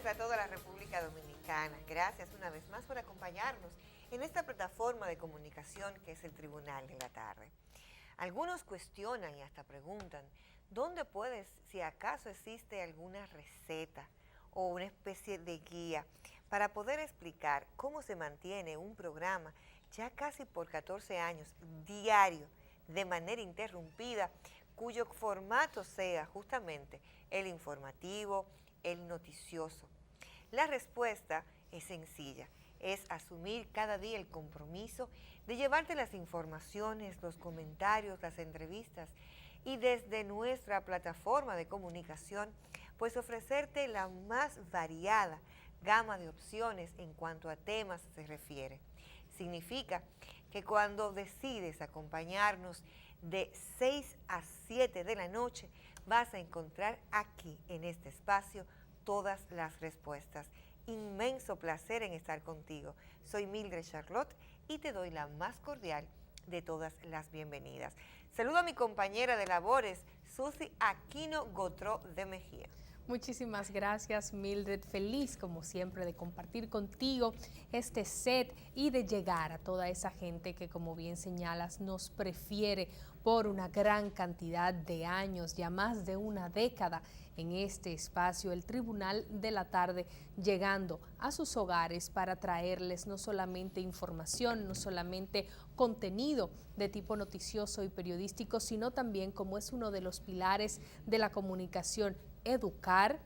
tardes a toda la República Dominicana. Gracias una vez más por acompañarnos en esta plataforma de comunicación que es el Tribunal de la Tarde. Algunos cuestionan y hasta preguntan, ¿dónde puedes, si acaso existe alguna receta o una especie de guía para poder explicar cómo se mantiene un programa ya casi por 14 años, diario, de manera interrumpida, cuyo formato sea justamente el informativo, el noticioso? La respuesta es sencilla, es asumir cada día el compromiso de llevarte las informaciones, los comentarios, las entrevistas y desde nuestra plataforma de comunicación, pues ofrecerte la más variada gama de opciones en cuanto a temas se refiere. Significa que cuando decides acompañarnos de 6 a 7 de la noche, vas a encontrar aquí, en este espacio, todas las respuestas. Inmenso placer en estar contigo. Soy Mildred Charlotte y te doy la más cordial de todas las bienvenidas. Saludo a mi compañera de labores, Susi Aquino Gotró de Mejía. Muchísimas gracias, Mildred. Feliz, como siempre, de compartir contigo este set y de llegar a toda esa gente que, como bien señalas, nos prefiere por una gran cantidad de años, ya más de una década en este espacio, el Tribunal de la Tarde, llegando a sus hogares para traerles no solamente información, no solamente contenido de tipo noticioso y periodístico, sino también, como es uno de los pilares de la comunicación, educar,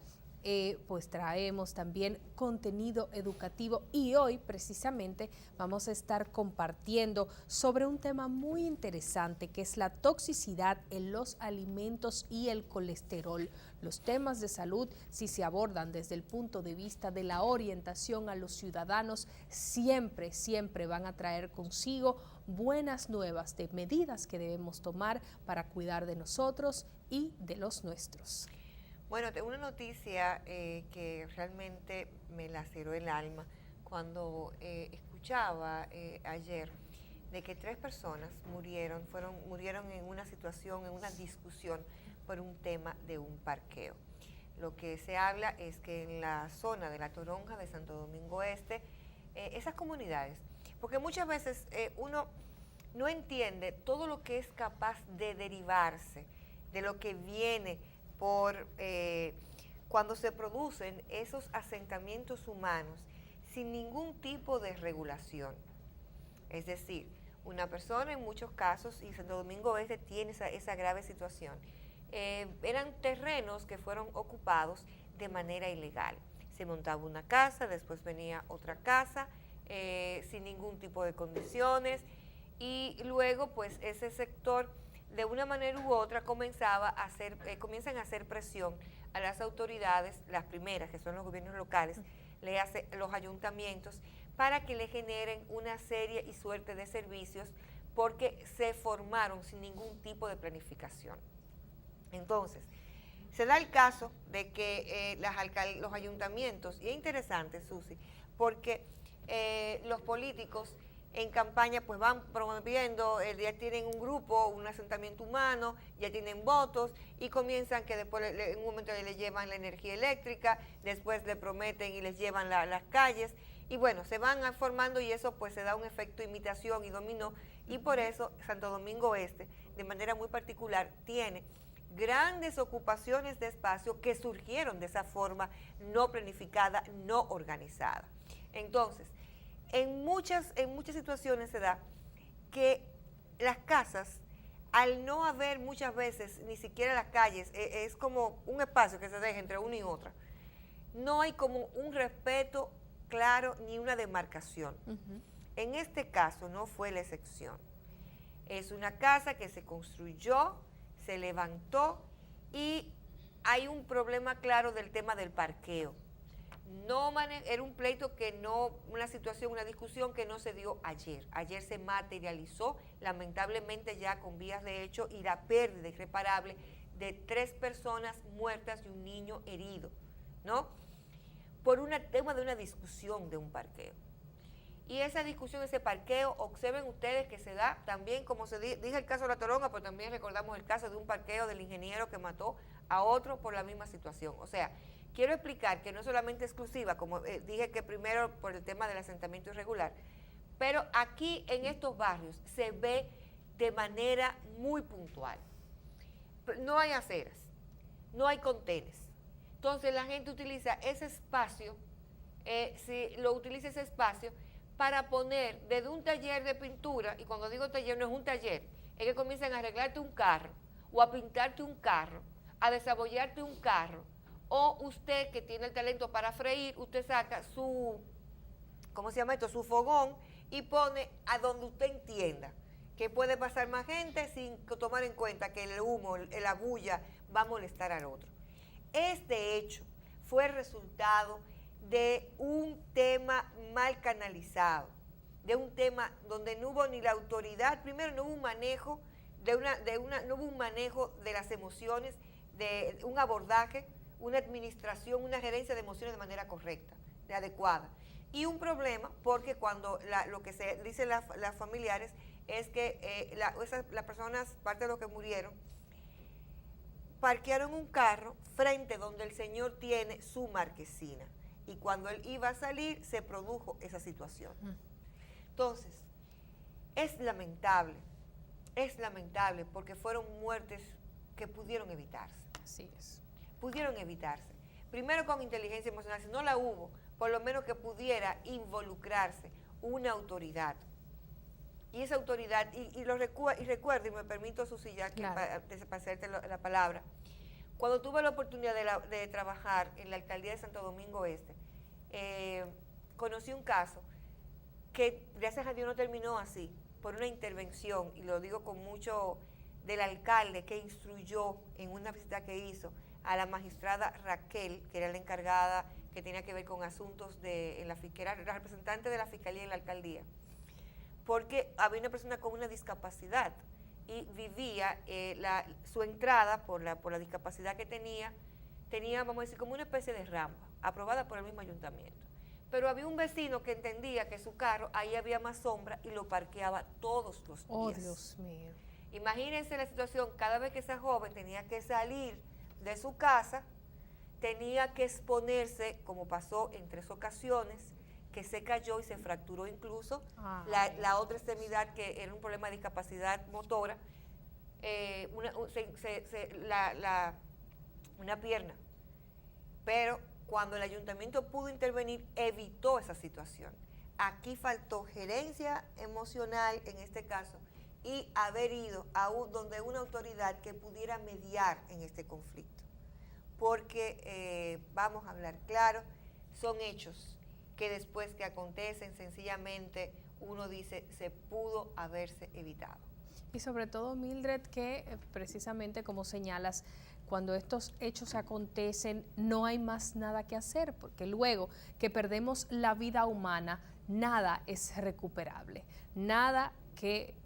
pues traemos también contenido educativo y hoy precisamente vamos a estar compartiendo sobre un tema muy interesante que es la toxicidad en los alimentos y el colesterol. Los temas de salud, si se abordan desde el punto de vista de la orientación a los ciudadanos, siempre van a traer consigo buenas nuevas de medidas que debemos tomar para cuidar de nosotros y de los nuestros. Bueno, tengo una noticia que realmente me laceró el alma cuando escuchaba ayer de que 3 personas murieron en una situación, en una discusión por un tema de un parqueo. Lo que se habla es que en la zona de La Toronja de Santo Domingo Este, esas comunidades, porque muchas veces uno no entiende todo lo que es capaz de derivarse de lo que viene por cuando se producen esos asentamientos humanos sin ningún tipo de regulación. Es decir, una persona en muchos casos, y Santo Domingo Este tiene esa grave situación, eran terrenos que fueron ocupados de manera ilegal. Se montaba una casa, después venía otra casa, sin ningún tipo de condiciones, y luego pues ese sector de una manera u otra comienzan a hacer presión a las autoridades, las primeras que son los gobiernos locales, le hace los ayuntamientos, para que le generen una serie y suerte de servicios porque se formaron sin ningún tipo de planificación. Entonces, se da el caso de que los ayuntamientos, y es interesante, Susi, porque los políticos en campaña pues van promoviendo, ya tienen un grupo, un asentamiento humano, ya tienen votos y comienzan que después en un momento le llevan la energía eléctrica, después le prometen y les llevan las calles y bueno, se van formando y eso pues se da un efecto imitación y dominó y por eso Santo Domingo Este, de manera muy particular, tiene grandes ocupaciones de espacio que surgieron de esa forma no planificada, no organizada. Entonces, en muchas situaciones se da que las casas, al no haber muchas veces ni siquiera las calles, es como un espacio que se deja entre una y otra, no hay como un respeto claro ni una demarcación. En este caso no fue la excepción. Es una casa que se construyó, se levantó y hay un problema claro del tema del parqueo. Era un pleito que no, una situación, una discusión que no se dio ayer. Ayer se materializó, lamentablemente ya con vías de hecho y la pérdida irreparable de 3 personas muertas y un niño herido, ¿no? Por un tema de una discusión de un parqueo. Y esa discusión, ese parqueo, observen ustedes que se da también, como se dice el caso de La Toronja, pero también recordamos el caso de un parqueo del ingeniero que mató a otro por la misma situación. O sea, quiero explicar que no es solamente exclusiva, como dije que primero por el tema del asentamiento irregular, pero aquí en estos barrios se ve de manera muy puntual. No hay aceras, no hay contenes. Entonces la gente utiliza ese espacio, utiliza ese espacio para poner desde un taller de pintura, y cuando digo taller no es un taller, es que comienzan a arreglarte un carro, o a pintarte un carro, a desabollarte un carro, o usted que tiene el talento para freír, usted saca su, ¿cómo se llama esto? Su fogón y pone a donde usted entienda que puede pasar más gente sin tomar en cuenta que el humo, la bulla va a molestar al otro. Este hecho fue el resultado de un tema mal canalizado, de un tema donde no hubo ni la autoridad, primero no hubo un manejo no hubo un manejo de las emociones, de un abordaje, una administración, una gerencia de emociones de manera correcta, de adecuada. Y un problema porque cuando lo que se dice las familiares es que las personas, parte de los que murieron, parquearon un carro frente donde el señor tiene su marquesina. Y cuando él iba a salir, se produjo esa situación. Entonces, es lamentable porque fueron muertes que pudieron evitarse. Así es. Pudieron evitarse. Primero con inteligencia emocional, si no la hubo, por lo menos que pudiera involucrarse una autoridad. Y esa autoridad, y recuerdo, y me permito, Susi, ya que para hacerte la palabra, cuando tuve la oportunidad de trabajar en la alcaldía de Santo Domingo Este, conocí un caso que gracias a Dios no terminó así, por una intervención, y lo digo con mucho del alcalde que instruyó en una visita que hizo a la magistrada Raquel, que era la encargada que tenía que ver con asuntos la representante de la fiscalía en la alcaldía, porque había una persona con una discapacidad y vivía, su entrada por la discapacidad que tenía, vamos a decir, como una especie de rampa, aprobada por el mismo ayuntamiento. Pero había un vecino que entendía que su carro, ahí había más sombra y lo parqueaba todos los días. Oh, Dios mío. Imagínense la situación, cada vez que esa joven tenía que salir de su casa, tenía que exponerse, como pasó en 3 ocasiones, que se cayó y se fracturó incluso la otra extremidad, que era un problema de discapacidad motora, una pierna. Pero cuando el ayuntamiento pudo intervenir, evitó esa situación. Aquí faltó gerencia emocional, en este caso, y haber ido a donde una autoridad que pudiera mediar en este conflicto. Porque, vamos a hablar claro, son hechos que después que acontecen, sencillamente uno dice, se pudo haberse evitado. Y sobre todo, Mildred, que precisamente como señalas, cuando estos hechos acontecen, no hay más nada que hacer, porque luego que perdemos la vida humana, nada es recuperable. Nada que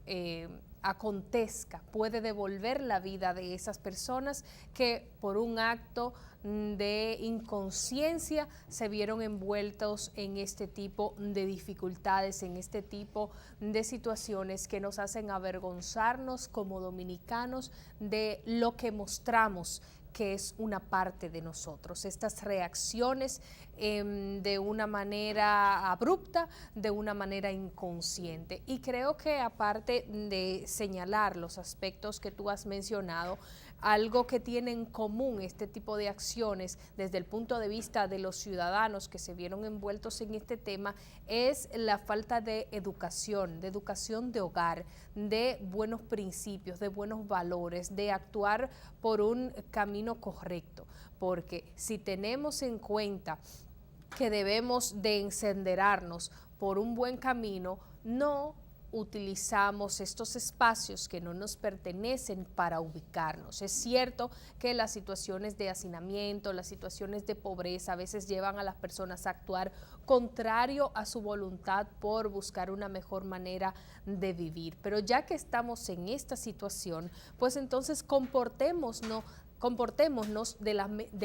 acontezca puede devolver la vida de esas personas que por un acto de inconsciencia se vieron envueltos en este tipo de dificultades, en este tipo de situaciones que nos hacen avergonzarnos como dominicanos de lo que mostramos que es una parte de nosotros. Estas reacciones de una manera abrupta, de una manera inconsciente. Y creo que aparte de señalar los aspectos que tú has mencionado, algo que tiene en común este tipo de acciones desde el punto de vista de los ciudadanos que se vieron envueltos en este tema es la falta de educación de hogar, de buenos principios, de buenos valores, de actuar por un camino correcto. Porque si tenemos en cuenta que debemos de encenderarnos por un buen camino, no utilizamos estos espacios que no nos pertenecen para ubicarnos. Es cierto que las situaciones de hacinamiento, las situaciones de pobreza a veces llevan a las personas a actuar contrario a su voluntad por buscar una mejor manera de vivir. Pero ya que estamos en esta situación, pues entonces comportémonos de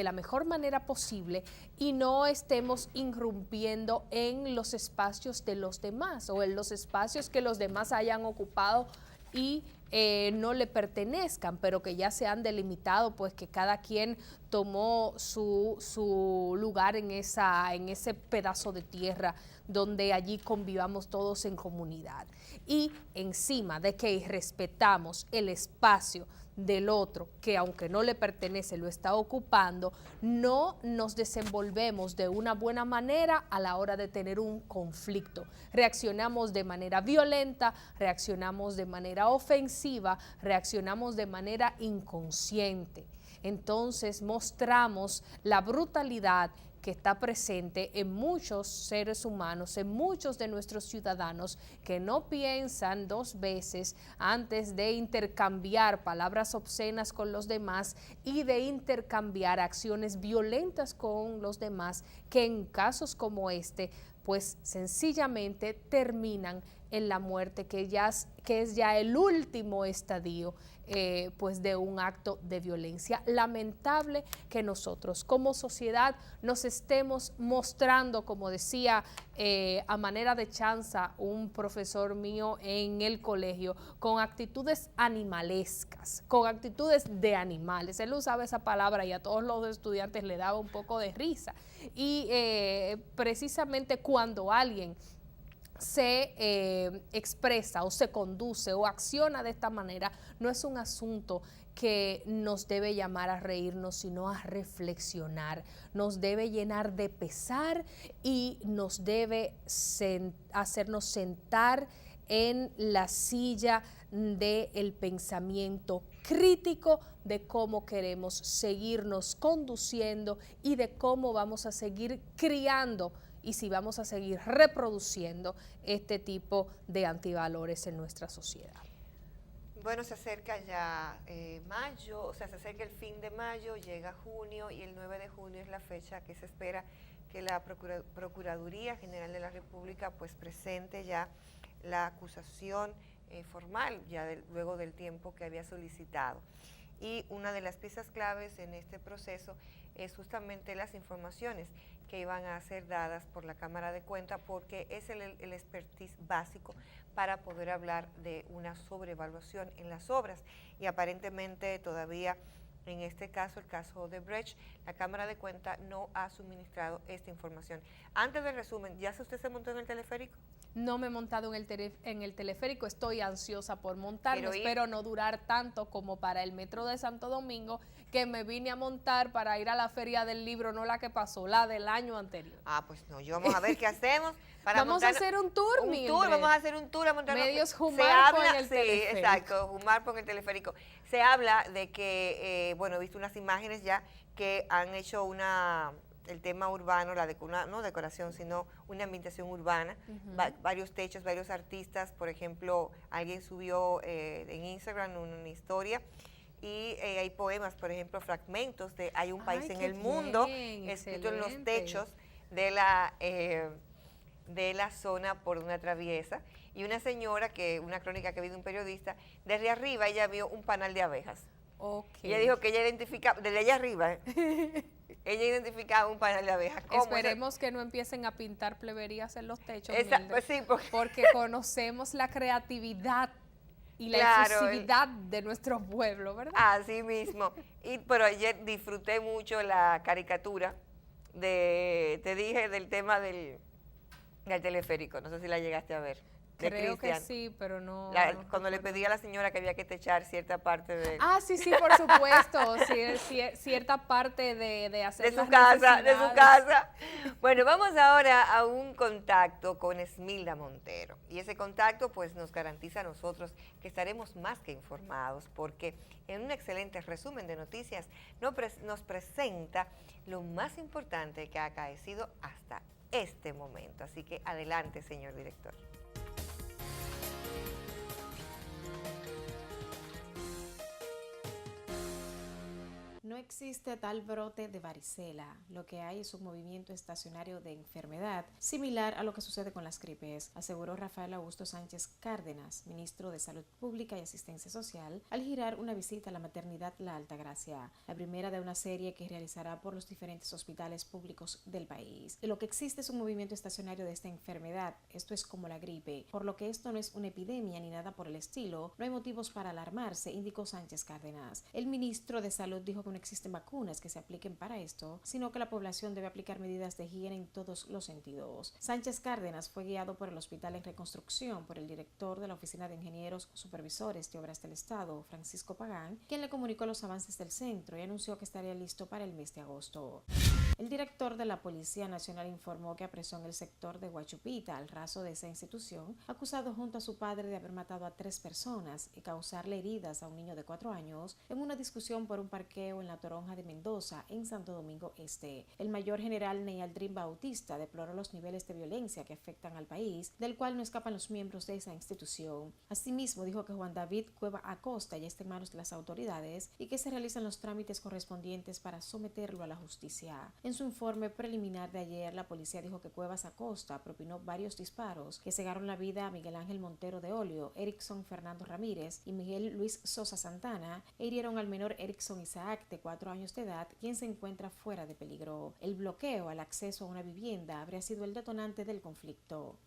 la mejor manera posible y no estemos irrumpiendo en los espacios de los demás o en los espacios que los demás hayan ocupado y no le pertenezcan, pero que ya se han delimitado, pues que cada quien tomó su lugar en ese pedazo de tierra donde allí convivamos todos en comunidad. Y encima de que respetamos el espacio del otro, que aunque no le pertenece, lo está ocupando, no nos desenvolvemos de una buena manera a la hora de tener un conflicto. Reaccionamos de manera violenta, reaccionamos de manera ofensiva, reaccionamos de manera inconsciente. Entonces mostramos la brutalidad que está presente en muchos seres humanos, en muchos de nuestros ciudadanos que no piensan dos veces antes de intercambiar palabras obscenas con los demás y de intercambiar acciones violentas con los demás, que en casos como este, pues sencillamente terminan en la muerte, que es ya el último estadio pues de un acto de violencia. Lamentable que nosotros como sociedad nos estemos mostrando, como decía a manera de chanza un profesor mío en el colegio, con actitudes animalescas, con actitudes de animales. Él usaba esa palabra y a todos los estudiantes le daba un poco de risa. Y precisamente cuando alguien se expresa o se conduce o acciona de esta manera, no es un asunto que nos debe llamar a reírnos, sino a reflexionar. Nos debe llenar de pesar y nos debe hacernos sentar en la silla del pensamiento crítico de cómo queremos seguirnos conduciendo y de cómo vamos a seguir criando y si vamos a seguir reproduciendo este tipo de antivalores en nuestra sociedad. Bueno, se acerca ya mayo, o sea, se acerca el fin de mayo, llega junio y el 9 de junio es la fecha que se espera que la Procuraduría General de la República pues presente ya la acusación formal, ya luego del tiempo que había solicitado. Y una de las piezas claves en este proceso es justamente las informaciones que iban a ser dadas por la Cámara de Cuentas, porque es el expertise básico para poder hablar de una sobrevaluación en las obras. Y aparentemente todavía en este caso, el caso de Brecht, la Cámara de Cuentas no ha suministrado esta información. Antes del resumen, ¿ya usted se montó en el teleférico? No me he montado en el teleférico, estoy ansiosa por montarme, espero no durar tanto como para el metro de Santo Domingo, que me vine a montar para ir a la feria del libro, no la que pasó, la del año anterior. Ah, pues no, yo vamos a ver qué hacemos. Vamos a hacer un tour, vamos a hacer un tour a montarnos. Medios Jumarpo en el teleférico. Sí, exacto, Jumarpo en el teleférico. Se habla de que, bueno, he visto unas imágenes ya que han hecho el tema urbano, no decoración, sino una ambientación urbana, varios techos, varios artistas, por ejemplo, alguien subió en Instagram una historia y hay poemas, por ejemplo, fragmentos de Hay un país en el mundo, escrito en los techos de la zona por una traviesa, y una señora, una crónica que vio de un periodista, desde arriba ella vio un panal de abejas. Okay. Ella dijo que ella identificaba, desde allá arriba, ella identificaba un panal de abejas. Esperemos que no empiecen a pintar pleberías en los techos, pues sí, porque conocemos la creatividad y la efusividad de nuestro pueblo, ¿verdad? Así mismo. Pero ayer disfruté mucho la caricatura te dije, del tema del teleférico, no sé si la llegaste a ver. Creo que sí, pero no. Cuando le pedí a la señora que había que techar cierta parte de... Ah, sí, por supuesto, cierta parte de hacer de su casa. Bueno, vamos ahora a un contacto con Esmilda Montero. Y ese contacto pues nos garantiza a nosotros que estaremos más que informados, porque en un excelente resumen de noticias nos presenta lo más importante que ha acaecido hasta este momento. Así que adelante, señor director. No existe tal brote de varicela, lo que hay es un movimiento estacionario de enfermedad similar a lo que sucede con las gripes, aseguró Rafael Augusto Sánchez Cárdenas, ministro de Salud Pública y Asistencia Social, al girar una visita a la maternidad La Altagracia, la primera de una serie que realizará por los diferentes hospitales públicos del país. Y lo que existe es un movimiento estacionario de esta enfermedad, esto es como la gripe, por lo que esto no es una epidemia ni nada por el estilo, no hay motivos para alarmarse, indicó Sánchez Cárdenas. El ministro de Salud dijo que no existen vacunas que se apliquen para esto, sino que la población debe aplicar medidas de higiene en todos los sentidos. Sánchez Cárdenas fue guiado por el hospital en reconstrucción por el director de la Oficina de Ingenieros Supervisores de Obras del Estado, Francisco Pagán, quien le comunicó los avances del centro y anunció que estaría listo para el mes de agosto. El director de la Policía Nacional informó que apresó en el sector de Huachupita, al raso de esa institución, acusado junto a su padre de haber matado a 3 personas y causarle heridas a un niño de 4 años en una discusión por un parqueo en la Toronja de Mendoza, en Santo Domingo Este. El mayor general Neyaldrin Bautista deploró los niveles de violencia que afectan al país, del cual no escapan los miembros de esa institución. Asimismo, dijo que Juan David Cueva Acosta ya está en manos de las autoridades y que se realizan los trámites correspondientes para someterlo a la justicia. En su informe preliminar de ayer, la policía dijo que Cuevas Acosta propinó varios disparos que cegaron la vida a Miguel Ángel Montero de Olio, Erickson Fernando Ramírez y Miguel Luis Sosa Santana e hirieron al menor Erickson Isaac, de 4 años de edad, quien se encuentra fuera de peligro. El bloqueo al acceso a una vivienda habría sido el detonante del conflicto.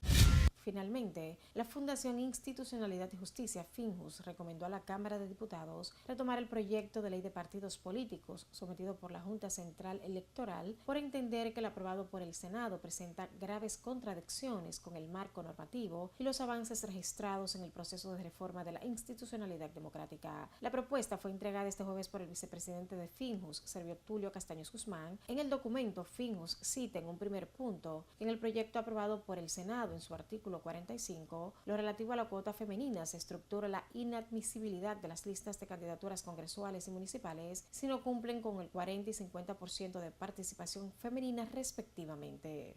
Finalmente, la Fundación Institucionalidad y Justicia, FINJUS, recomendó a la Cámara de Diputados retomar el proyecto de ley de partidos políticos sometido por la Junta Central Electoral por entender que el aprobado por el Senado presenta graves contradicciones con el marco normativo y los avances registrados en el proceso de reforma de la institucionalidad democrática. La propuesta fue entregada este jueves por el vicepresidente de FINJUS, Servio Tulio Castaños Guzmán. En el documento, FINJUS cita en un primer punto que en el proyecto aprobado por el Senado, en su artículo 45, lo relativo a la cuota femenina, se estructura la inadmisibilidad de las listas de candidaturas congresuales y municipales si no cumplen con el 40 y 50% de participación femenina respectivamente.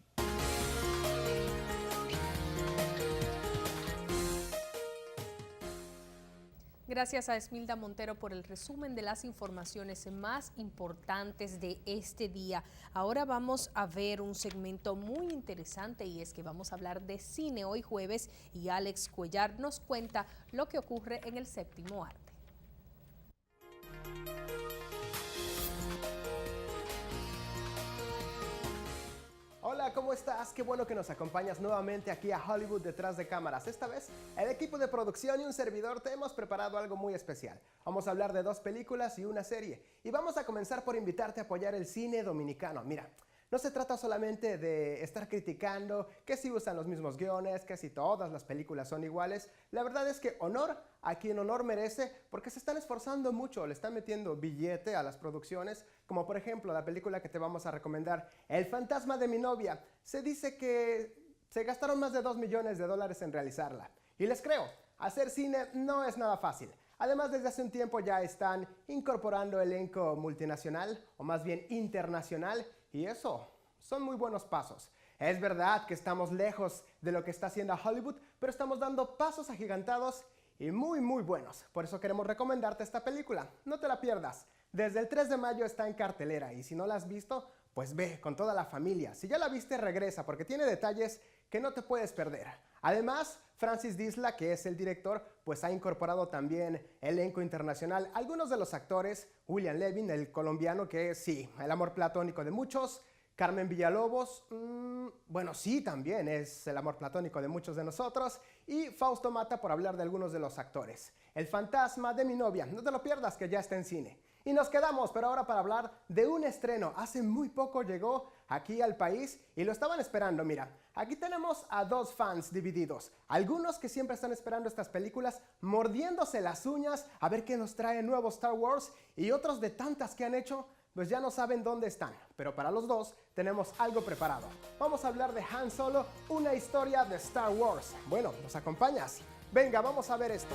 Gracias a Esmilda Montero por el resumen de las informaciones más importantes de este día. Ahora vamos a ver un segmento muy interesante y es que vamos a hablar de cine hoy jueves y Alex Cuellar nos cuenta lo que ocurre en el séptimo arte. Hola, ¿cómo estás? Qué bueno que nos acompañas nuevamente aquí a Hollywood detrás de cámaras. Esta vez, el equipo de producción y un servidor te hemos preparado algo muy especial. Vamos a hablar de 2 películas y una serie. Y vamos a comenzar por invitarte a apoyar el cine dominicano. Mira, no se trata solamente de estar criticando que si usan los mismos guiones, que si todas las películas son iguales. La verdad es que honor a quien honor merece, porque se están esforzando mucho, le están metiendo billete a las producciones, como por ejemplo la película que te vamos a recomendar, El fantasma de mi novia. Se dice que se gastaron más de $2 millones en realizarla. Y les creo, hacer cine no es nada fácil. Además, desde hace un tiempo ya están incorporando elenco multinacional, o más bien internacional, y eso son muy buenos pasos. Es verdad que estamos lejos de lo que está haciendo Hollywood, pero estamos dando pasos agigantados y muy buenos. Por eso queremos recomendarte esta película. No te la pierdas. Desde el 3 de mayo está en cartelera y si no la has visto, pues ve con toda la familia. Si ya la viste, regresa porque tiene detalles que no te puedes perder. Además, Francis Disla, que es el director, pues ha incorporado también elenco internacional. Algunos de los actores, William Levin, el colombiano, que es, sí, el amor platónico de muchos. Carmen Villalobos, bueno, sí, también es el amor platónico de muchos de nosotros. Y Fausto Mata, por hablar de algunos de los actores. El fantasma de mi novia, no te lo pierdas que ya está en cine. Y nos quedamos, pero ahora para hablar de un estreno. Hace muy poco llegó aquí al país y lo estaban esperando. Mira, aquí tenemos a 2 fans divididos. Algunos que siempre están esperando estas películas, mordiéndose las uñas a ver qué nos trae nuevo Star Wars. Y otros de tantas que han hecho, pues ya no saben dónde están. Pero para los dos tenemos algo preparado. Vamos a hablar de Han Solo, una historia de Star Wars. Bueno, ¿nos acompañas? Venga, vamos a ver esto.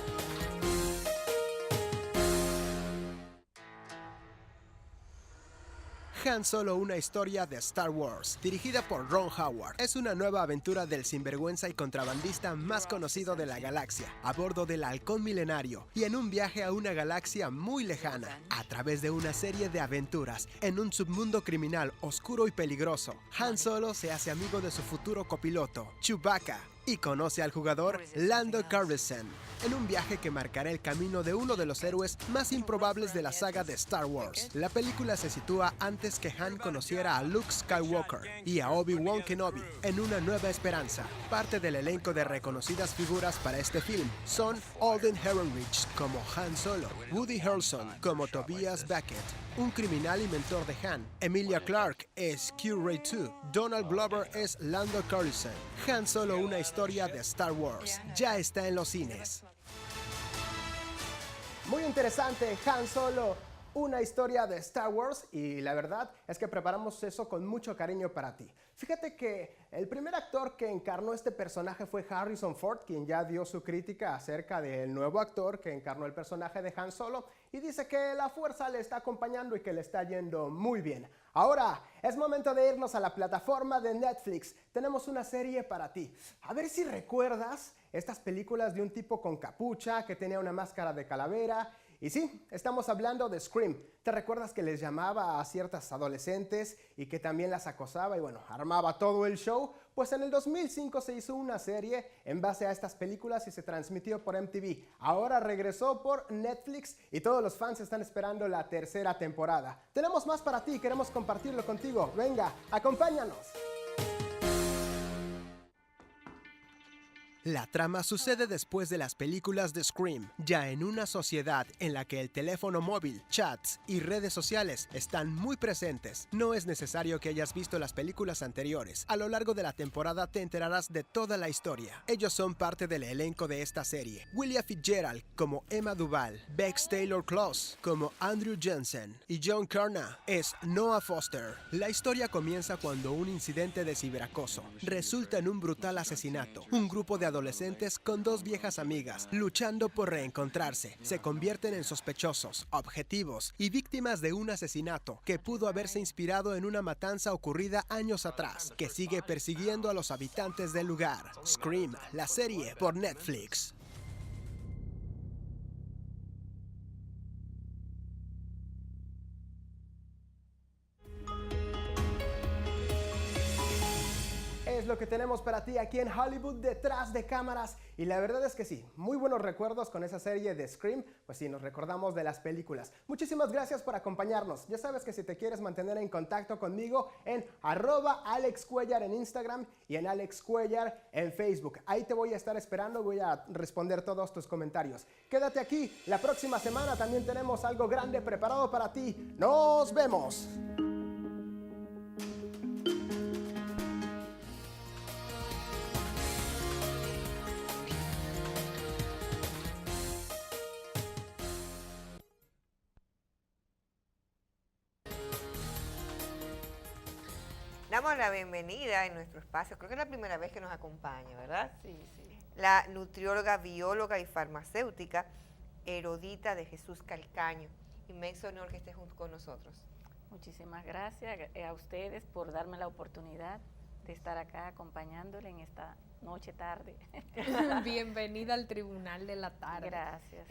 Han Solo, una historia de Star Wars, dirigida por Ron Howard. Es una nueva aventura del sinvergüenza y contrabandista más conocido de la galaxia, a bordo del Halcón Milenario y en un viaje a una galaxia muy lejana. A través de una serie de aventuras en un submundo criminal oscuro y peligroso, Han Solo se hace amigo de su futuro copiloto, Chewbacca, y conoce al jugador Lando Calrissian en un viaje que marcará el camino de uno de los héroes más improbables de la saga de Star Wars. La película se sitúa antes que Han conociera a Luke Skywalker y a Obi-Wan Kenobi en Una Nueva Esperanza. Parte del elenco de reconocidas figuras para este film son Alden Ehrenreich como Han Solo, Woody Harrelson como Tobias Beckett, un criminal y mentor de Han. Emilia Clarke es Q-Ray-2. Donald Glover es Lando Calrissian. Han Solo, una historia de Star Wars, ya está en los cines. Muy interesante, Han Solo, una historia de Star Wars, y la verdad es que preparamos eso con mucho cariño para ti. Fíjate que el primer actor que encarnó este personaje fue Harrison Ford, quien ya dio su crítica acerca del nuevo actor que encarnó el personaje de Han Solo y dice que la fuerza le está acompañando y que le está yendo muy bien. Ahora es momento de irnos a la plataforma de Netflix. Tenemos una serie para ti. A ver si recuerdas estas películas de un tipo con capucha que tenía una máscara de calavera. Y sí, estamos hablando de Scream. ¿Te recuerdas que les llamaba a ciertas adolescentes y que también las acosaba y bueno, armaba todo el show? Pues en el 2005 se hizo una serie en base a estas películas y se transmitió por MTV. Ahora regresó por Netflix y todos los fans están esperando la tercera temporada. Tenemos más para ti, queremos compartirlo contigo. Venga, acompáñanos. La trama sucede después de las películas de Scream, ya en una sociedad en la que el teléfono móvil, chats y redes sociales están muy presentes. No es necesario que hayas visto las películas anteriores. A lo largo de la temporada te enterarás de toda la historia. Ellos son parte del elenco de esta serie. William Fitzgerald como Emma Duval, Bex Taylor Close como Andrew Jensen y John Carna es Noah Foster. La historia comienza cuando un incidente de ciberacoso resulta en un brutal asesinato. Un grupo de adolescentes con dos viejas amigas luchando por reencontrarse se convierten en sospechosos, objetivos y víctimas de un asesinato que pudo haberse inspirado en una matanza ocurrida años atrás, que sigue persiguiendo a los habitantes del lugar. Scream, la serie por Netflix. Es lo que tenemos para ti aquí en Hollywood detrás de cámaras, y la verdad es que sí, muy buenos recuerdos con esa serie de Scream. Pues sí, nos recordamos de las películas. Muchísimas gracias por acompañarnos. Ya sabes que si te quieres mantener en contacto conmigo, en @AlexCuellar en Instagram y en Alex Cuellar en Facebook. Ahí te voy a estar esperando, voy a responder todos tus comentarios. Quédate aquí, la próxima semana también tenemos algo grande preparado para ti. ¡Nos vemos! Damos la bienvenida en nuestro espacio, creo que es la primera vez que nos acompaña, ¿verdad? Sí, sí. La nutrióloga, bióloga y farmacéutica Herodita de Jesús Calcaño. Inmenso honor que estés junto con nosotros. Muchísimas gracias a ustedes por darme la oportunidad de estar acá acompañándole en esta noche tarde. Bienvenida al Tribunal de la Tarde. Gracias.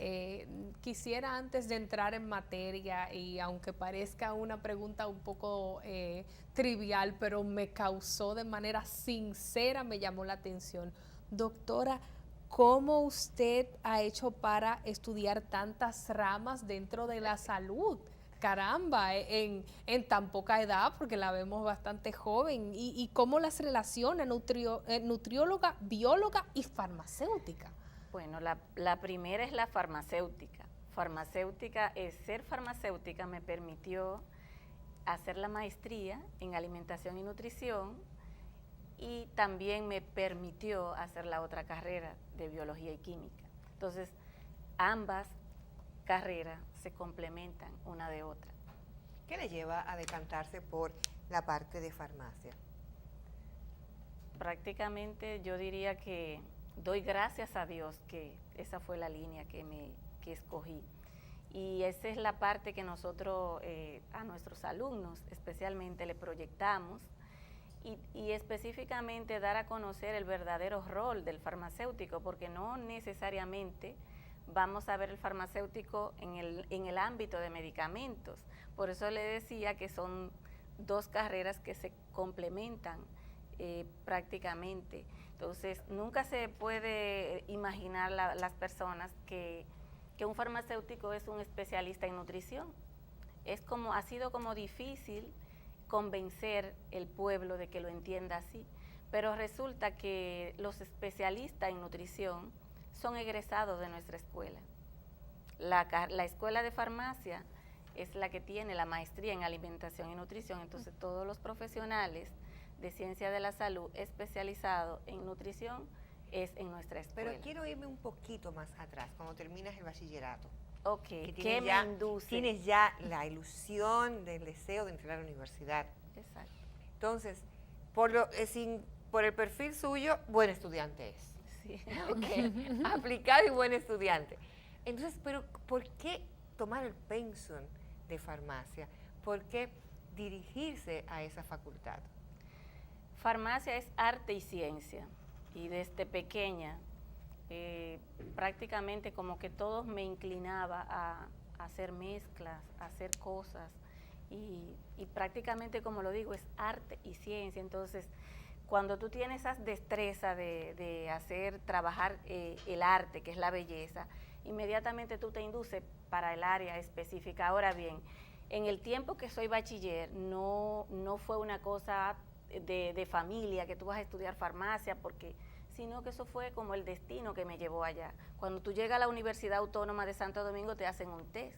Quisiera, antes de entrar en materia, y aunque parezca una pregunta un poco trivial, pero me causó de manera sincera, me llamó la atención. Doctora, ¿cómo usted ha hecho para estudiar tantas ramas dentro de la salud? Caramba, en tan poca edad, porque la vemos bastante joven, y cómo las relaciona nutrióloga, bióloga y farmacéutica. Bueno, la primera es la farmacéutica. Ser farmacéutica me permitió hacer la maestría en alimentación y nutrición, y también me permitió hacer la otra carrera de biología y química. Entonces, ambas carreras se complementan una de otra. ¿Qué le lleva a decantarse por la parte de farmacia? Prácticamente yo diría que doy gracias a Dios que esa fue la línea que escogí. Y esa es la parte que nosotros a nuestros alumnos especialmente le proyectamos y específicamente dar a conocer el verdadero rol del farmacéutico, porque no necesariamente vamos a ver el farmacéutico en el ámbito de medicamentos. Por eso le decía que son dos carreras que se complementan prácticamente. Entonces, nunca se puede imaginar las personas que un farmacéutico es un especialista en nutrición. Ha sido como difícil convencer el pueblo de que lo entienda así, pero resulta que los especialistas en nutrición son egresados de nuestra escuela. La escuela de farmacia es la que tiene la maestría en alimentación y nutrición, entonces todos los profesionales de ciencia de la salud especializados en nutrición es en nuestra escuela. Pero quiero irme un poquito más atrás, cuando terminas el bachillerato. Ok, Que ¿qué me induce? Tienes ya la ilusión del deseo de entrar a la universidad. Exacto. Entonces, por el perfil suyo, buen estudiante es. Sí. Okay. Aplicado y buen estudiante. Entonces, pero ¿por qué tomar el pensum de farmacia? ¿Por qué dirigirse a esa facultad? Farmacia es arte y ciencia, y desde pequeña prácticamente como que todo me inclinaba a hacer mezclas, a hacer cosas, y prácticamente, como lo digo, es arte y ciencia. Entonces, cuando tú tienes esas destrezas de trabajar el arte, que es la belleza, inmediatamente tú te induces para el área específica. Ahora bien, en el tiempo que soy bachiller, no fue una cosa de familia, que tú vas a estudiar farmacia, sino que eso fue como el destino que me llevó allá. Cuando tú llegas a la Universidad Autónoma de Santo Domingo, te hacen un test,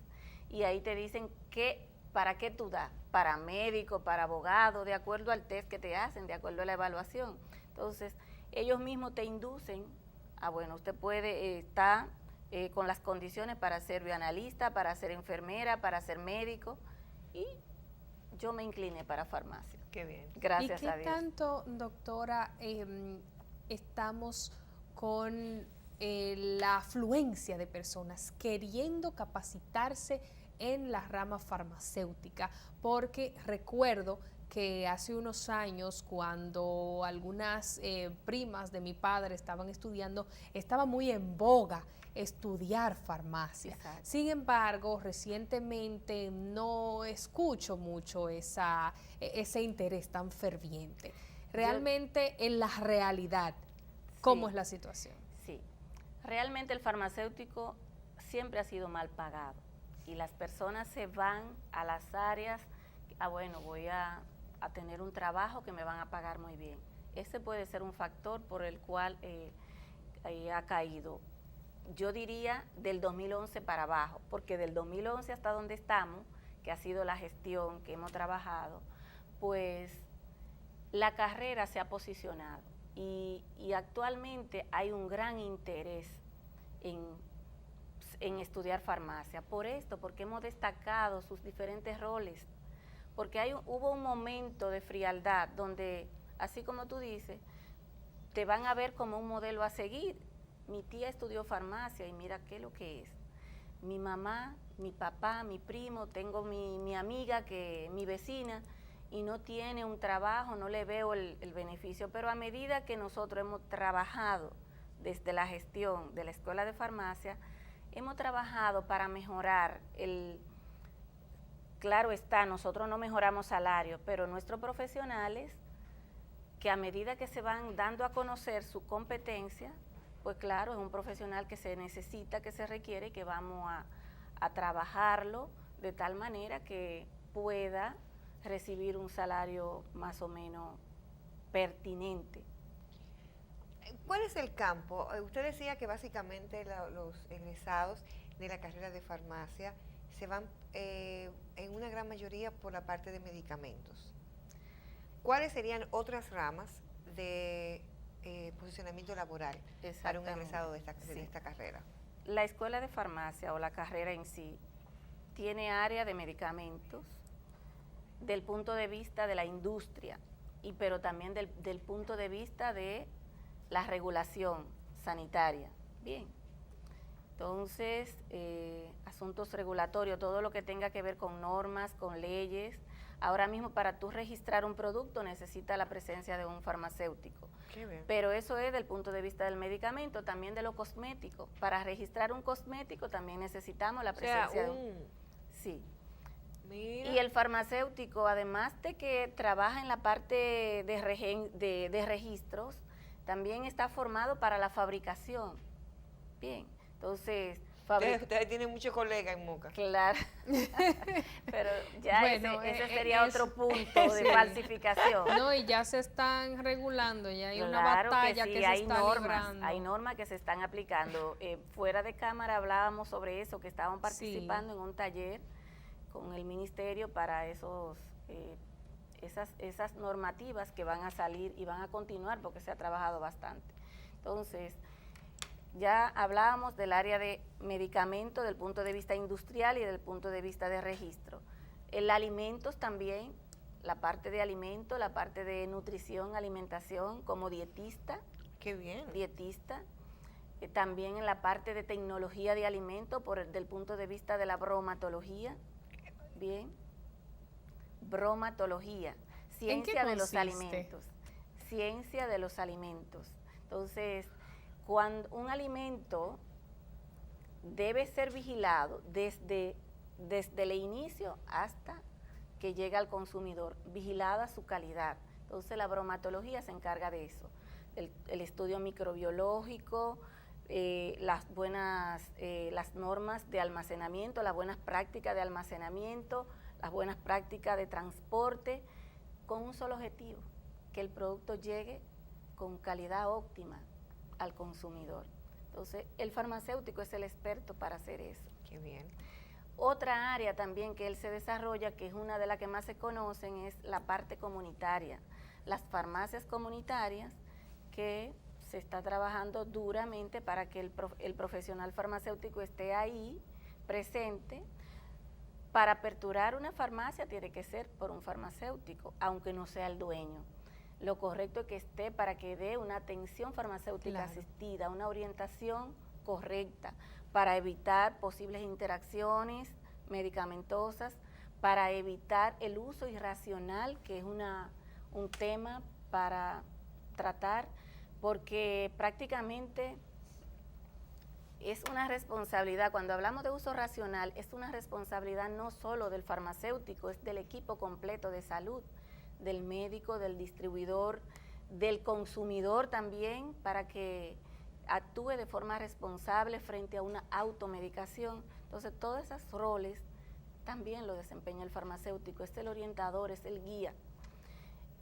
y ahí te dicen para qué tú das, para médico, para abogado, de acuerdo al test que te hacen, de acuerdo a la evaluación. Entonces, ellos mismos te inducen bueno, usted puede estar con las condiciones para ser bioanalista, para ser enfermera, para ser médico, y yo me incliné para farmacia. Qué bien. Gracias a ¿Y qué Dios. tanto, doctora, estamos con la afluencia de personas queriendo capacitarse en la rama farmacéutica? Porque recuerdo que hace unos años, cuando algunas primas de mi padre estaban estudiando, estaba muy en boga estudiar farmacia. Exacto. Sin embargo, recientemente no escucho mucho ese interés tan ferviente. Realmente, en la realidad, ¿cómo es la situación? Sí, realmente el farmacéutico siempre ha sido mal pagado, y las personas se van a las áreas, bueno, voy a tener un trabajo que me van a pagar muy bien. Ese puede ser un factor por el cual ha caído. Yo diría del 2011 para abajo, porque del 2011 hasta donde estamos, que ha sido la gestión que hemos trabajado, pues la carrera se ha posicionado, y actualmente hay un gran interés en estudiar farmacia. Por esto, porque hemos destacado sus diferentes roles, porque hubo un momento de frialdad donde, así como tú dices, te van a ver como un modelo a seguir. Mi tía estudió farmacia y mira qué es lo que es. Mi mamá, mi papá, mi primo, tengo mi amiga, mi vecina, y no tiene un trabajo, no le veo el beneficio. Pero a medida que nosotros hemos trabajado desde la gestión de la Escuela de Farmacia, hemos trabajado para mejorar claro está, nosotros no mejoramos salario, pero nuestros profesionales, que a medida que se van dando a conocer su competencia, pues claro, es un profesional que se necesita, que se requiere, y que vamos a trabajarlo de tal manera que pueda recibir un salario más o menos pertinente. ¿Cuál es el campo? Usted decía que básicamente los egresados de la carrera de farmacia se van en una gran mayoría por la parte de medicamentos. ¿Cuáles serían otras ramas de posicionamiento laboral para un egresado de esta carrera? La escuela de farmacia, o la carrera en sí, tiene área de medicamentos del punto de vista de la industria, pero también del punto de vista de la regulación sanitaria. Bien, Entonces, asuntos regulatorios, todo lo que tenga que ver con normas, con leyes. Ahora mismo para tú registrar un producto necesita la presencia de un farmacéutico. Qué bien. Pero eso es del punto de vista del medicamento, también de lo cosmético. Para registrar un cosmético también necesitamos la presencia de un... Sí. Mira. Y el farmacéutico, además de que trabaja en la parte de registros, también está formado para la fabricación. Bien, entonces... Ustedes tienen muchos colegas en Moca. Claro, pero ya Bueno, ese sería otro punto de sí. falsificación. No, y ya se están regulando, ya hay una Claro batalla sí, que se hay está normas, librando. hay normas que se están aplicando. Fuera de cámara hablábamos sobre eso, que estaban participando en un taller con el ministerio para esas normativas que van a salir y van a continuar porque se ha trabajado bastante. Entonces, ya hablábamos del área de medicamento del punto de vista industrial y del punto de vista de registro. El alimentos también, la parte de alimento, la parte de nutrición, alimentación, como dietista. Qué bien. Dietista. También en la parte de tecnología de alimento del punto de vista de la bromatología. Bien. Bromatología. Ciencia de los alimentos. Ciencia de los alimentos. Entonces, cuando un alimento debe ser vigilado desde el inicio hasta que llega al consumidor, vigilada su calidad. Entonces la bromatología se encarga de eso, el estudio microbiológico, las normas de almacenamiento, las buenas prácticas de almacenamiento, las buenas prácticas de transporte, con un solo objetivo, que el producto llegue con calidad óptima al consumidor. Entonces, el farmacéutico es el experto para hacer eso. Qué bien. Otra área también que él se desarrolla, que es una de las que más se conocen, es la parte comunitaria. Las farmacias comunitarias, que se está trabajando duramente para que el profesional farmacéutico esté ahí, presente. Para aperturar una farmacia tiene que ser por un farmacéutico, aunque no sea el dueño. Lo correcto es que esté para que dé una atención farmacéutica asistida, una orientación correcta para evitar posibles interacciones medicamentosas, para evitar el uso irracional, que es un tema para tratar, porque prácticamente es una responsabilidad. Cuando hablamos de uso racional, es una responsabilidad no solo del farmacéutico, es del equipo completo de salud, del médico, del distribuidor, del consumidor también, para que actúe de forma responsable frente a una automedicación. Entonces, todos esos roles también lo desempeña el farmacéutico, es el orientador, es el guía.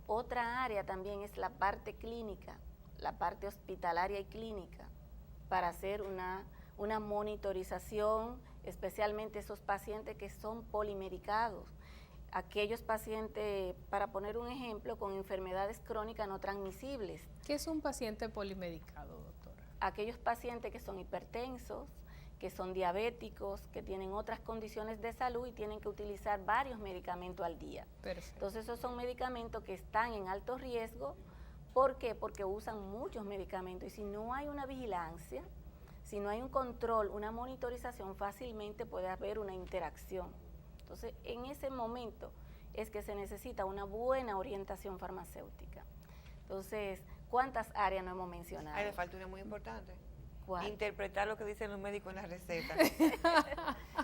Otra área también es la parte clínica, la parte hospitalaria y clínica, para hacer una monitorización, especialmente esos pacientes que son polimedicados. Aquellos pacientes, para poner un ejemplo, con enfermedades crónicas no transmisibles. ¿Qué es un paciente polimedicado, doctora? Aquellos pacientes que son hipertensos, que son diabéticos, que tienen otras condiciones de salud y tienen que utilizar varios medicamentos al día. Perfecto. Entonces esos son medicamentos que están en alto riesgo. ¿Por qué? Porque usan muchos medicamentos y si no hay una vigilancia, si no hay un control, una monitorización, fácilmente puede haber una interacción. Entonces, en ese momento es que se necesita una buena orientación farmacéutica. Entonces, ¿cuántas áreas no hemos mencionado? Ahí le falta una muy importante. ¿Cuál? Interpretar lo que dicen los médicos en las recetas.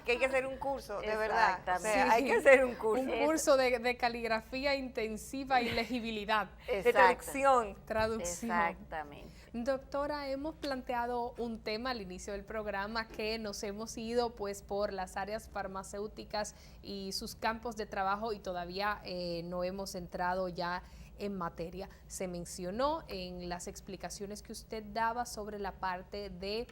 Que hay que hacer un curso, de verdad. O sea, Exactamente. hay que hacer un curso. Un curso de caligrafía intensiva y legibilidad. De traducción. Traducción. Exactamente. Doctora, hemos planteado un tema al inicio del programa, que nos hemos ido pues por las áreas farmacéuticas y sus campos de trabajo y todavía no hemos entrado ya en materia. Se mencionó en las explicaciones que usted daba sobre la parte de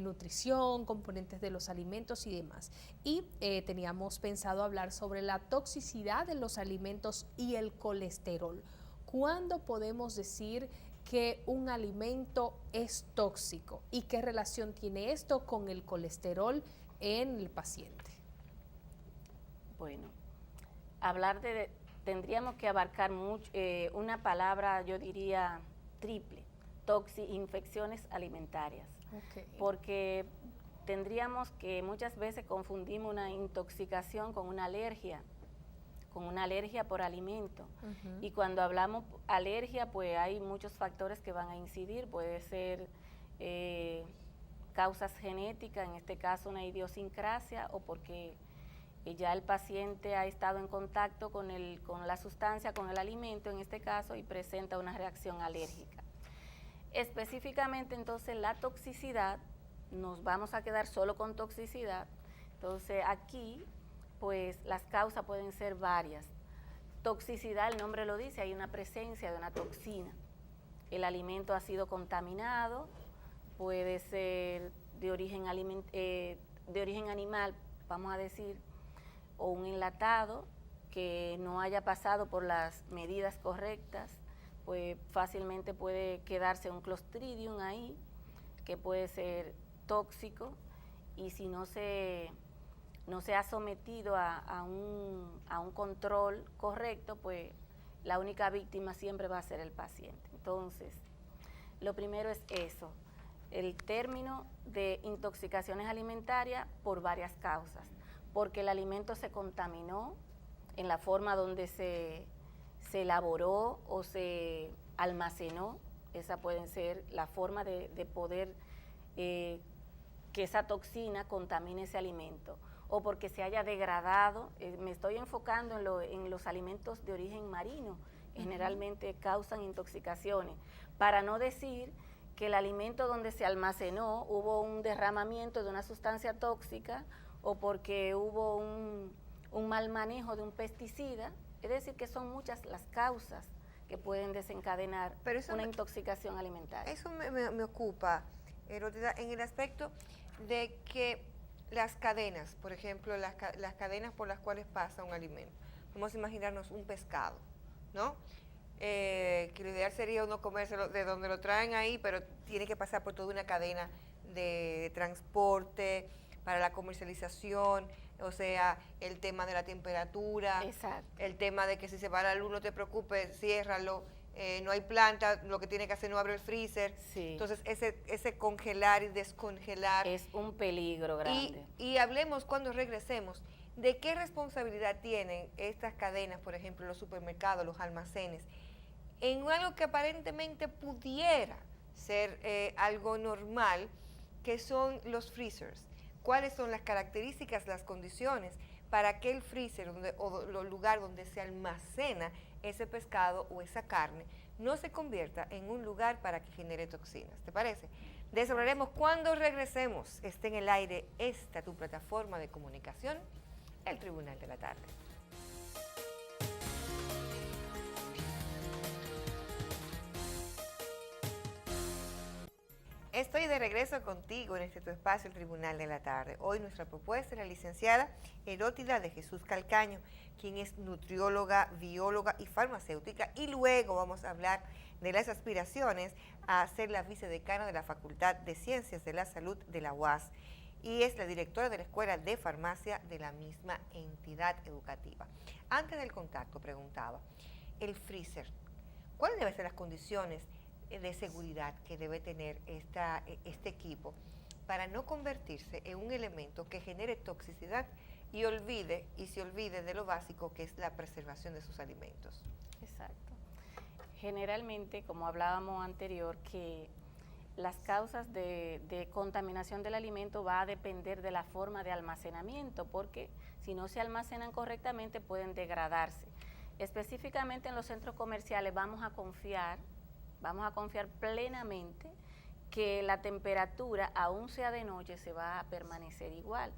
nutrición, componentes de los alimentos y demás. Y teníamos pensado hablar sobre la toxicidad de los alimentos y el colesterol. ¿Cuándo podemos decir que un alimento es tóxico y qué relación tiene esto con el colesterol en el paciente? Bueno, tendríamos que abarcar mucho, una palabra, yo diría, triple, infecciones alimentarias. Okay. Porque tendríamos que muchas veces confundimos una intoxicación con una alergia por alimento. Y cuando hablamos alergia, pues hay muchos factores que van a incidir, puede ser causas genéticas, en este caso una idiosincrasia, o porque ya el paciente ha estado en contacto con la sustancia, con el alimento en este caso, y presenta una reacción alérgica. Específicamente entonces la toxicidad, nos vamos a quedar solo con toxicidad. Entonces aquí pues las causas pueden ser varias. Toxicidad, el nombre lo dice, hay una presencia de una toxina. El alimento ha sido contaminado, puede ser de origen animal, vamos a decir, o un enlatado que no haya pasado por las medidas correctas, pues fácilmente puede quedarse un Clostridium ahí, que puede ser tóxico, y si no se ha sometido a un control correcto, pues la única víctima siempre va a ser el paciente. Entonces, lo primero es eso, el término de intoxicaciones alimentarias por varias causas, porque el alimento se contaminó en la forma donde se elaboró o se almacenó. Esa puede ser la forma de poder que esa toxina contamine ese alimento, o porque se haya degradado. Me estoy enfocando en los alimentos de origen marino, generalmente causan intoxicaciones, para no decir que el alimento donde se almacenó hubo un derramamiento de una sustancia tóxica, o porque hubo un mal manejo de un pesticida. Es decir, que son muchas las causas que pueden desencadenar una intoxicación alimentaria. Eso me ocupa, Erótida, en el aspecto de que las cadenas, por ejemplo, las cadenas por las cuales pasa un alimento. Vamos a imaginarnos un pescado, ¿no? Que lo ideal sería uno comérselo de donde lo traen ahí, pero tiene que pasar por toda una cadena de transporte para la comercialización. O sea, el tema de la temperatura, exacto, el tema de que si se va la luz no te preocupes, ciérralo, no hay planta, lo que tiene que hacer no abre el freezer. Sí. Entonces ese congelar y descongelar es un peligro grande. Y hablemos cuando regresemos de qué responsabilidad tienen estas cadenas, por ejemplo los supermercados, los almacenes, en algo que aparentemente pudiera ser algo normal, que son los freezers. ¿Cuáles son las características, las condiciones para que el freezer o el lugar donde se almacena ese pescado o esa carne no se convierta en un lugar para que genere toxinas? ¿Te parece? De eso hablaremos cuando regresemos. Esté en el aire esta tu plataforma de comunicación, el Tribunal de la Tarde. Estoy de regreso contigo en este tu espacio, el Tribunal de la Tarde. Hoy nuestra propuesta es la licenciada Erótida de Jesús Calcaño, quien es nutrióloga, bióloga y farmacéutica, y luego vamos a hablar de las aspiraciones a ser la vicedecana de la Facultad de Ciencias de la Salud de la UAS, y es la directora de la Escuela de Farmacia de la misma entidad educativa. Antes del contacto preguntaba, el freezer, ¿cuáles deben ser las condiciones de seguridad que debe tener este equipo para no convertirse en un elemento que genere toxicidad y se olvide de lo básico que es la preservación de sus alimentos? Exacto. Generalmente, como hablábamos anterior, que las causas de contaminación del alimento va a depender de la forma de almacenamiento, porque si no se almacenan correctamente pueden degradarse. Específicamente en los centros comerciales vamos a confiar plenamente que la temperatura, aún sea de noche, se va a permanecer igual.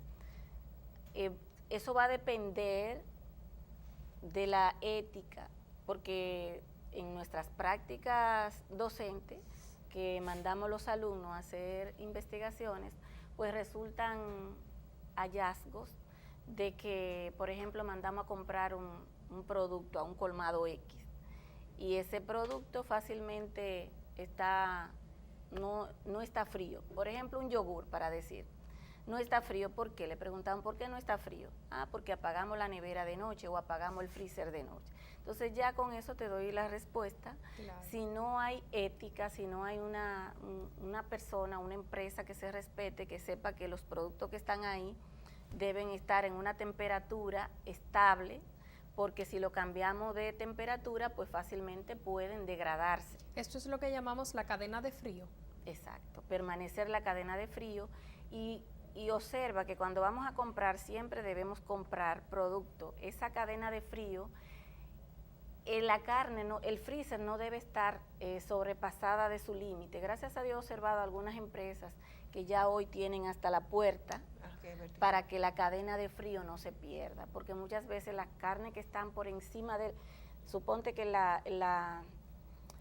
Eso va a depender de la ética, porque en nuestras prácticas docentes, que mandamos los alumnos a hacer investigaciones, pues resultan hallazgos de que, por ejemplo, mandamos a comprar un producto a un colmado X, y ese producto fácilmente no está frío. Por ejemplo, un yogur, para decir, no está frío. ¿Por qué? Le preguntaban, ¿por qué no está frío? Porque apagamos la nevera de noche o apagamos el freezer de noche. Entonces ya con eso te doy la respuesta. Claro. Si no hay ética, si no hay una persona, una empresa que se respete, que sepa que los productos que están ahí deben estar en una temperatura estable, porque si lo cambiamos de temperatura, pues fácilmente pueden degradarse. Esto es lo que llamamos la cadena de frío. Exacto, permanecer la cadena de frío y observa que cuando vamos a comprar siempre debemos comprar producto. Esa cadena de frío, la carne, el freezer no debe estar sobrepasada de su límite. Gracias a Dios he observado algunas empresas que ya hoy tienen hasta la puerta para que la cadena de frío no se pierda, porque muchas veces las carnes que están por encima suponte que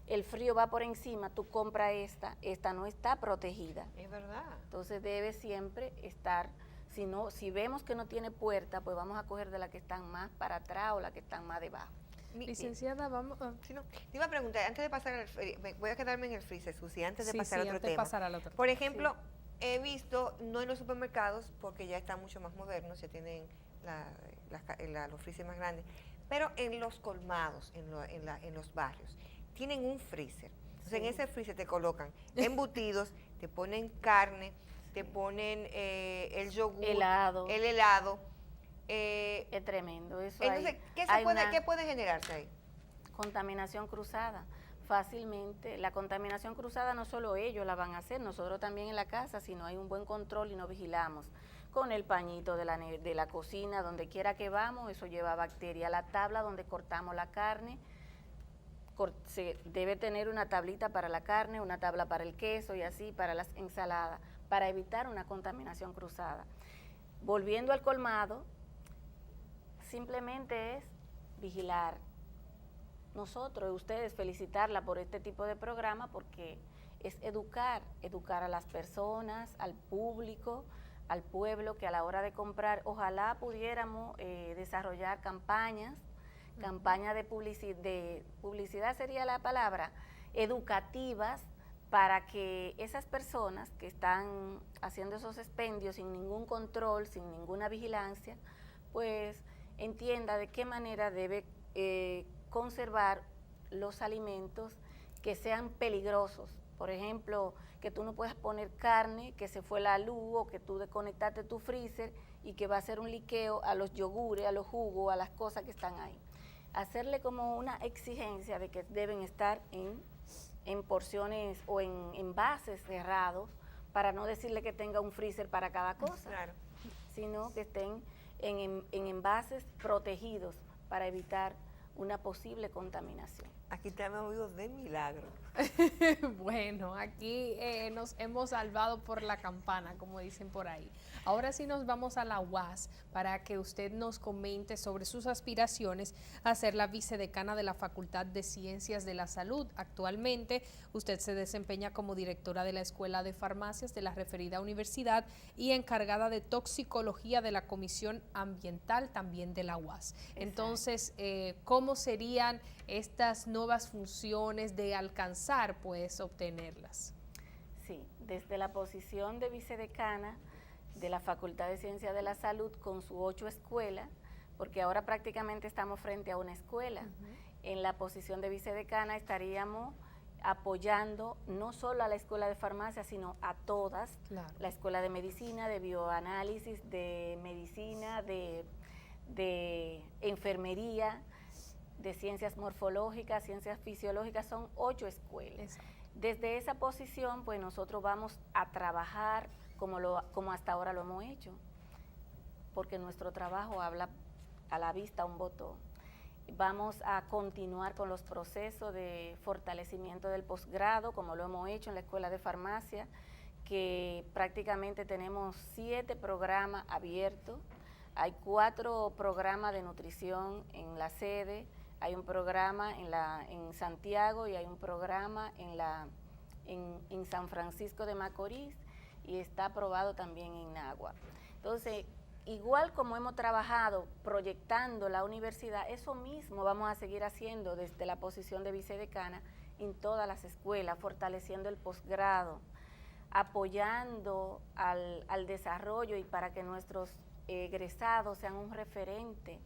el frío va por encima, tú compras esta no está protegida. Es verdad. Entonces debe siempre estar, si vemos que no tiene puerta, pues vamos a coger de la que están más para atrás o la que están más debajo. Licenciada, vamos a... Sí, no. Te iba a preguntar, antes de pasar voy a quedarme en el freezer, Susi, antes de pasar a otro antes de tema. pasar al otro Por ejemplo, he visto, no en los supermercados, porque ya están mucho más modernos, ya tienen los freezers más grandes, pero en los colmados, en los barrios, tienen un freezer. Entonces en ese freezer te colocan embutidos, te ponen carne, te ponen el yogur, el helado. Es tremendo. Eso entonces, ¿qué puede generarse ahí? Contaminación cruzada. Fácilmente, la contaminación cruzada no solo ellos la van a hacer, nosotros también en la casa, si no hay un buen control y no vigilamos. Con el pañito de la cocina, donde quiera que vamos, eso lleva bacterias. La tabla donde cortamos la carne, se debe tener una tablita para la carne, una tabla para el queso y así para las ensaladas, para evitar una contaminación cruzada. Volviendo al colmado, simplemente es vigilar. Nosotros, ustedes, felicitarla por este tipo de programa porque es educar a las personas, al público, al pueblo, que a la hora de comprar, ojalá pudiéramos desarrollar campañas de publicidad sería la palabra, educativas, para que esas personas que están haciendo esos expendios sin ningún control, sin ninguna vigilancia, pues entienda de qué manera debe conservar los alimentos que sean peligrosos. Por ejemplo, que tú no puedas poner carne, que se fue la luz o que tú desconectaste tu freezer y que va a hacer un liqueo a los yogures, a los jugos, a las cosas que están ahí. Hacerle como una exigencia de que deben estar en porciones o en envases cerrados, para no decirle que tenga un freezer para cada cosa, claro, sino que estén en envases protegidos para evitar una posible contaminación. Aquí estamos vivos de milagro. Bueno, aquí nos hemos salvado por la campana, como dicen por ahí. Ahora sí nos vamos a la UAS para que usted nos comente sobre sus aspiraciones a ser la vicedecana de la Facultad de Ciencias de la Salud. Actualmente usted se desempeña como directora de la Escuela de Farmacias de la referida universidad y encargada de toxicología de la Comisión Ambiental también de la UAS. Exacto. Entonces, ¿cómo serían estas nuevas funciones de alcanzar, pues, obtenerlas? Sí, desde la posición de vicedecana de la Facultad de Ciencias de la Salud con sus 8 escuelas, porque ahora prácticamente estamos frente a una escuela. En la posición de vicedecana estaríamos apoyando no solo a la Escuela de Farmacia, sino a todas, claro, la Escuela de Medicina, de Bioanálisis, de Medicina, de Enfermería, de Ciencias Morfológicas, Ciencias Fisiológicas, son 8 escuelas. Exacto. Desde esa posición, pues nosotros vamos a trabajar como hasta ahora lo hemos hecho, porque nuestro trabajo habla a la vista un botón. Vamos a continuar con los procesos de fortalecimiento del posgrado, como lo hemos hecho en la Escuela de Farmacia, que prácticamente tenemos 7 programas abiertos. Hay 4 programas de nutrición en la sede, hay un programa en Santiago y hay un programa en San Francisco de Macorís, y está aprobado también en Nagua. Entonces, igual como hemos trabajado proyectando la universidad, eso mismo vamos a seguir haciendo desde la posición de vicedecana en todas las escuelas, fortaleciendo el posgrado, apoyando al desarrollo y para que nuestros egresados sean un referente,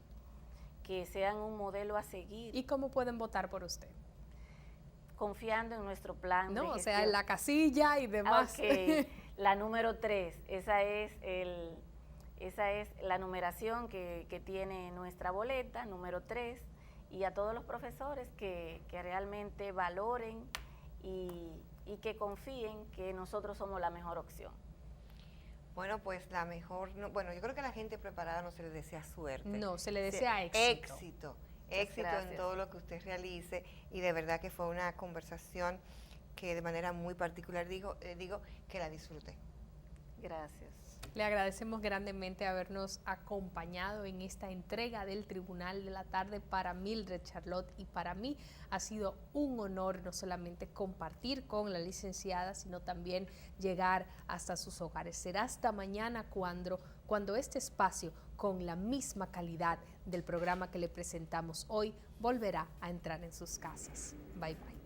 que sean un modelo a seguir. ¿Y cómo pueden votar por usted? Confiando en nuestro plan de No, o gestión. sea, en la casilla y demás. Ok, la número 3, esa es la numeración que tiene nuestra boleta, número 3, y a todos los profesores que realmente valoren y que confíen que nosotros somos la mejor opción. Bueno, pues la mejor, bueno, yo creo que a la gente preparada no se le desea suerte. No, se le desea éxito. Éxito en gracias. todo lo que usted realice, y de verdad que fue una conversación que de manera muy particular digo que la disfruté. Gracias. Le agradecemos grandemente habernos acompañado en esta entrega del Tribunal de la Tarde. Para Mildred, Charlotte y para mí ha sido un honor no solamente compartir con la licenciada, sino también llegar hasta sus hogares. Será hasta mañana cuando este espacio, con la misma calidad del programa que le presentamos hoy, volverá a entrar en sus casas. Bye bye.